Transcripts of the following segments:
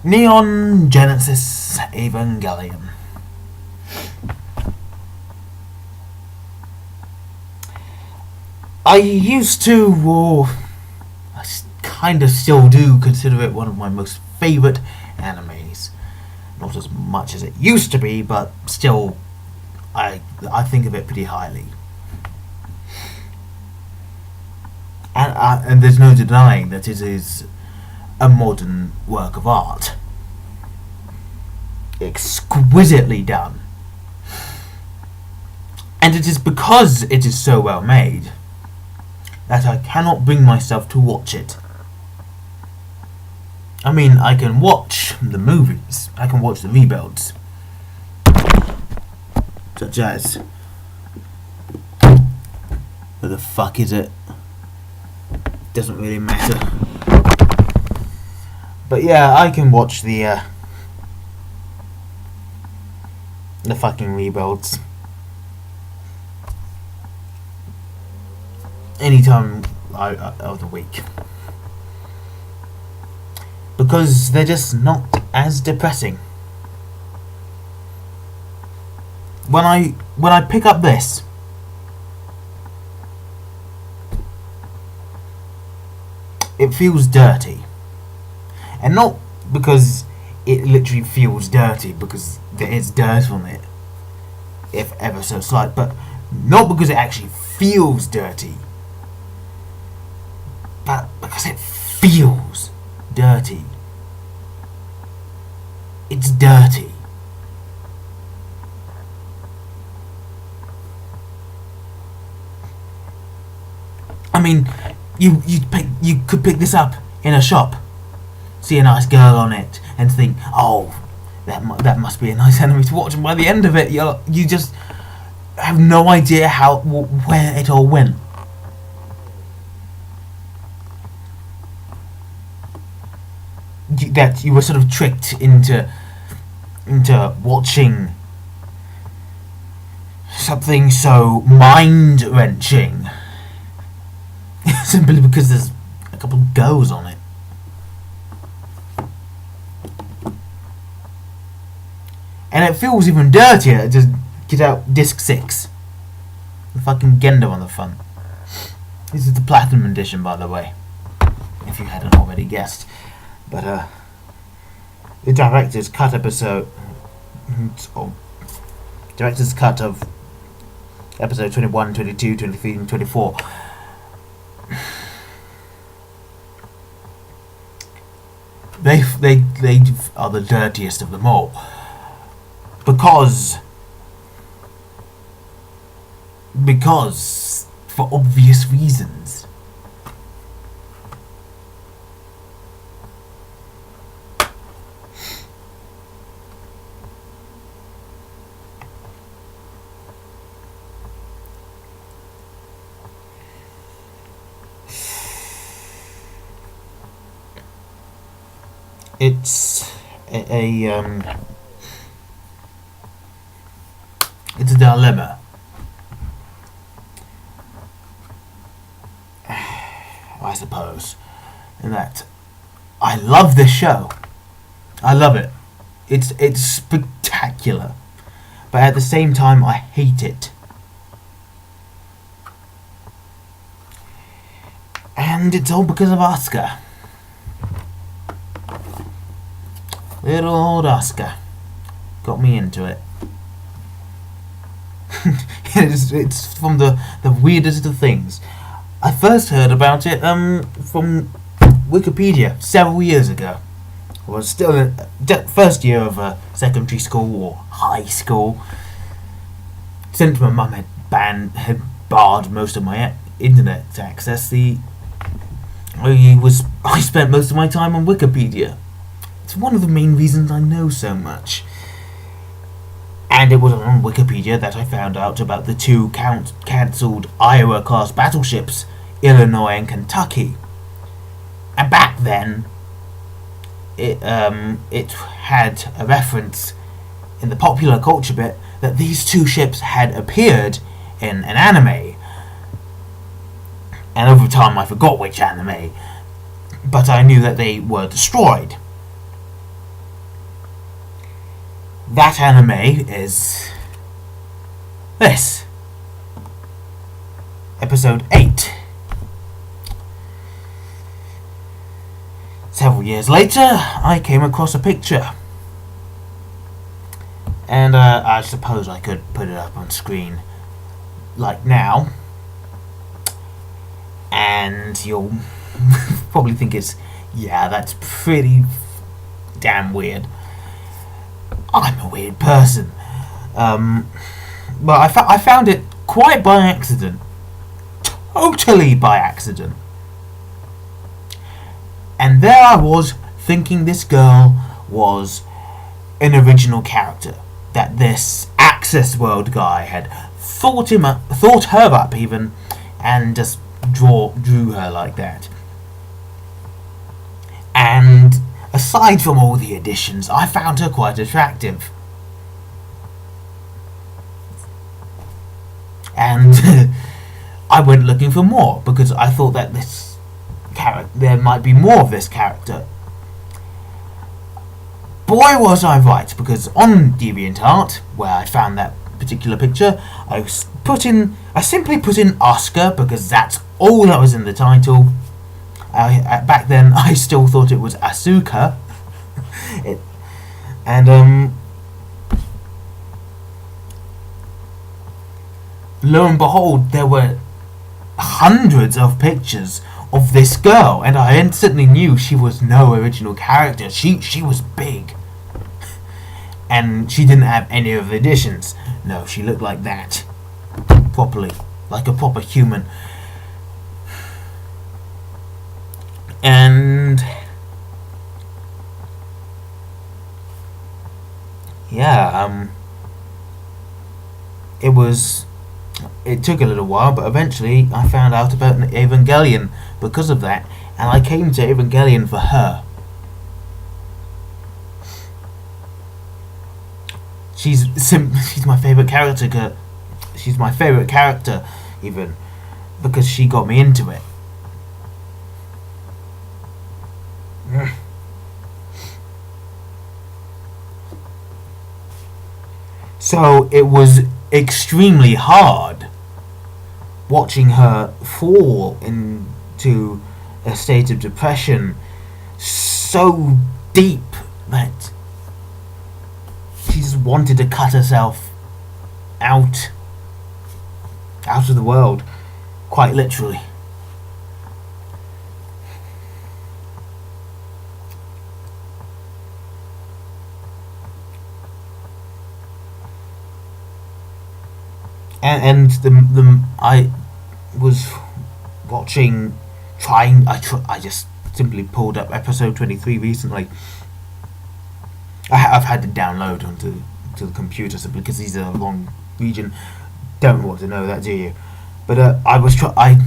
Neon Genesis Evangelion. I used to, or I kind of still do, consider it one of my most favourite animes. Not as much as it used to be, but still, I think of it pretty highly. And there's no denying that it is a modern work of art. Exquisitely done. And it is because it is so well made that I cannot bring myself to watch it. I mean, I can watch the movies, I can watch the rebuilds, such as, where the fuck is it? Doesn't really matter. But yeah, I can watch the fucking rebuilds anytime of the week, because they're just not as depressing. When I pick up this, it feels dirty, and not because it literally feels dirty, because there is dirt on it, if ever so slight, but not because it actually feels dirty, but because it feels dirty. It's dirty. I mean, you could pick this up in a shop, see a nice girl on it, and think, oh, that must be a nice anime to watch. And by the end of it, you just have no idea where it all went. That you were sort of tricked into watching something so mind-wrenching simply because there's a couple of girls on it. And it feels even dirtier to get out disc 6. The fucking Gendo on the front. This is the Platinum Edition, by the way, if you hadn't already guessed. But the director's cut episode, director's cut of episode 21, 22, 23, and 24. They are the dirtiest of them all, because for obvious reasons. It's it's a dilemma. I suppose, in that I love this show. I love it. It's spectacular, but at the same time I hate it. And it's all because of Asuka. Little old Asuka got me into it. It's from the weirdest of things. I first heard about it from Wikipedia several years ago. I was still in first year of secondary school or high school. Since my mum had barred most of my internet access, I spent most of my time on Wikipedia. It's one of the main reasons I know so much. And it was on Wikipedia that I found out about the two cancelled Iowa-class battleships, Illinois and Kentucky. And back then, it had a reference in the popular culture bit that these two ships had appeared in an anime. And over time I forgot which anime, but I knew that they were destroyed. that anime is this. Episode 8. Several years later, I came across a picture. And I suppose I could put it up on screen like now. And you'll probably think that's pretty damn weird. I'm a weird person. But I found it quite by accident. Totally by accident. And there I was, thinking this girl was an original character. That this Access World guy had thought her up even, and just drew her like that. And aside from all the additions, I found her quite attractive. And I went looking for more, because I thought that there might be more of this character. Boy was I right, because on DeviantArt, where I found that particular picture, I simply put in Asuka, because that's all that was in the title. Back then I still thought it was Asuka. Lo and behold, there were hundreds of pictures of this girl, and I instantly knew she was no original character. She was big, and she didn't have any of the additions. No, she looked like that, properly, like a proper human. And yeah, it took a little while, but eventually I found out about Evangelion because of that, and I came to Evangelion for her. She's my favourite character. She's my favourite character, even, because she got me into it. So it was extremely hard watching her fall into a state of depression so deep that she just wanted to cut herself out of the world, quite literally. And I was watching, I just simply pulled up episode 23 recently. I've had to download onto the computer because these are the wrong region. Don't want to know that, do you? But I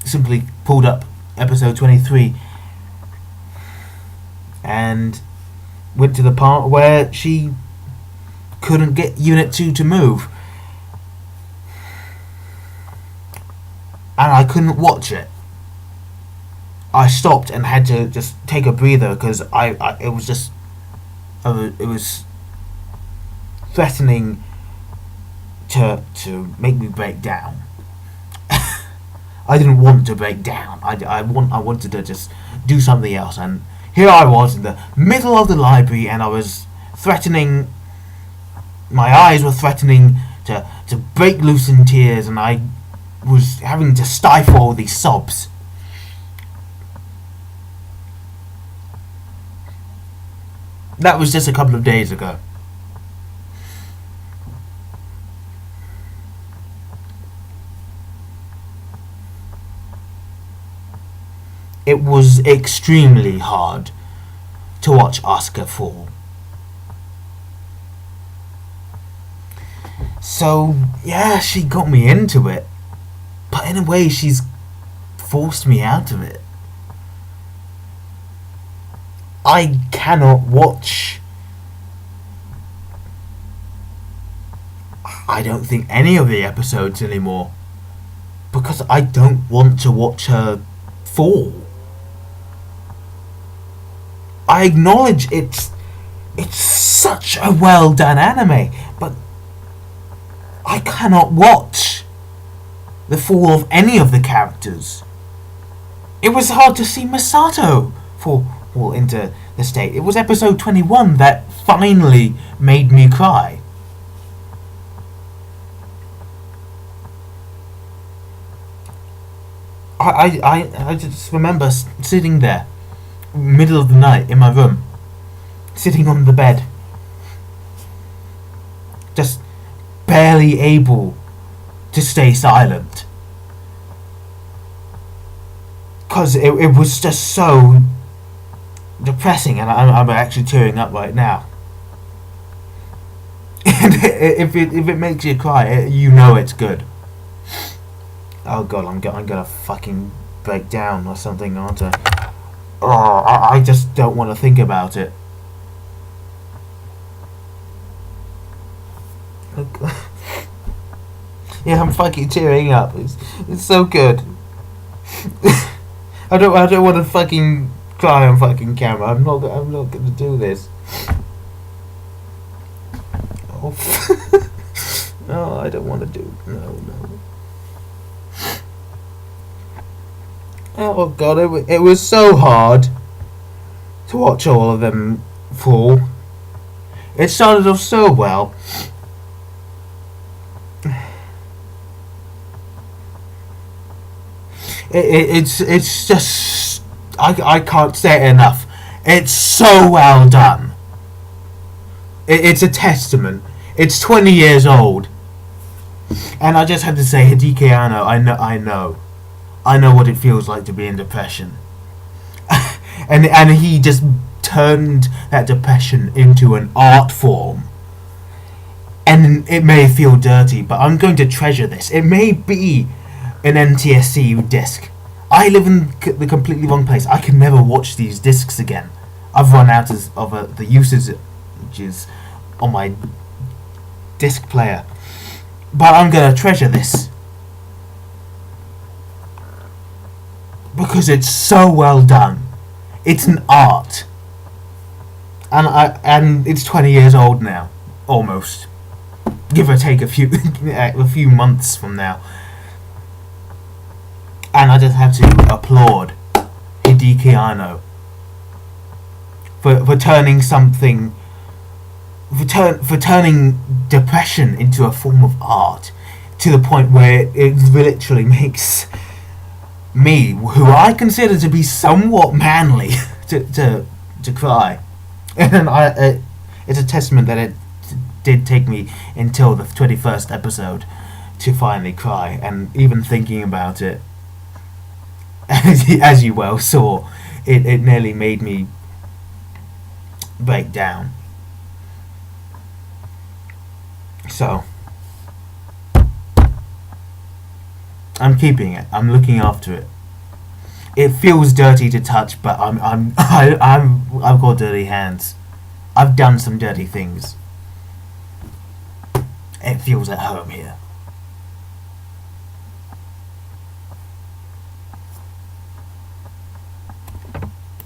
simply pulled up episode 23 and went to the part where she couldn't get Unit 2 to move. And I couldn't watch it. I stopped and had to just take a breather because it was threatening to make me break down. I didn't want to break down. I wanted to just do something else. And here I was in the middle of the library, and I was threatening. My eyes were threatening to break loose in tears, and I was having to stifle all these sobs. That was just a couple of days ago. It was extremely hard to watch Asuka fall. So, yeah, she got me into it. But in a way, she's forced me out of it. I cannot watch, I don't think, any of the episodes anymore. Because I don't want to watch her fall. I acknowledge it's It's such a well done anime, but I cannot watch the fall of any of the characters. It was hard to see Masato fall into the state. It was episode 21 that finally made me cry. I just remember sitting there, middle of the night, in my room, sitting on the bed, just barely able to stay silent. Because it was just so depressing, and I'm actually tearing up right now. And if it makes you cry, you know it's good. Oh god, I'm gonna fucking break down or something, aren't I? Oh, I just don't want to think about it. Yeah, I'm fucking tearing up. It's so good. I don't want to fucking cry on fucking camera. I'm not gonna do this. Oh, no, I don't want to do. No. Oh god, it was so hard to watch all of them fall. It started off so well. It's just I can't say it enough. It's so well done. It's a testament. It's 20 years old, and I just had to say, Hideki Anno, I know what it feels like to be in depression. and he just turned that depression into an art form. And it may feel dirty, but I'm going to treasure this. It may be an NTSC disc. I live in the completely wrong place. I can never watch these discs again. I've run out of the usages on my disc player. But I'm going to treasure this. Because it's so well done. It's an art. And it's 20 years old now. Almost. Give or take a few months from now. And I just have to applaud Hideki Anno for turning something, for turning depression into a form of art, to the point where it literally makes me, who I consider to be somewhat manly, to cry. And it's a testament that it did take me until the 21st episode to finally cry. And even thinking about it, as you well saw, it nearly made me break down. So I'm keeping it. I'm looking after it. It feels dirty to touch, but I've got dirty hands. I've done some dirty things. It feels at home here.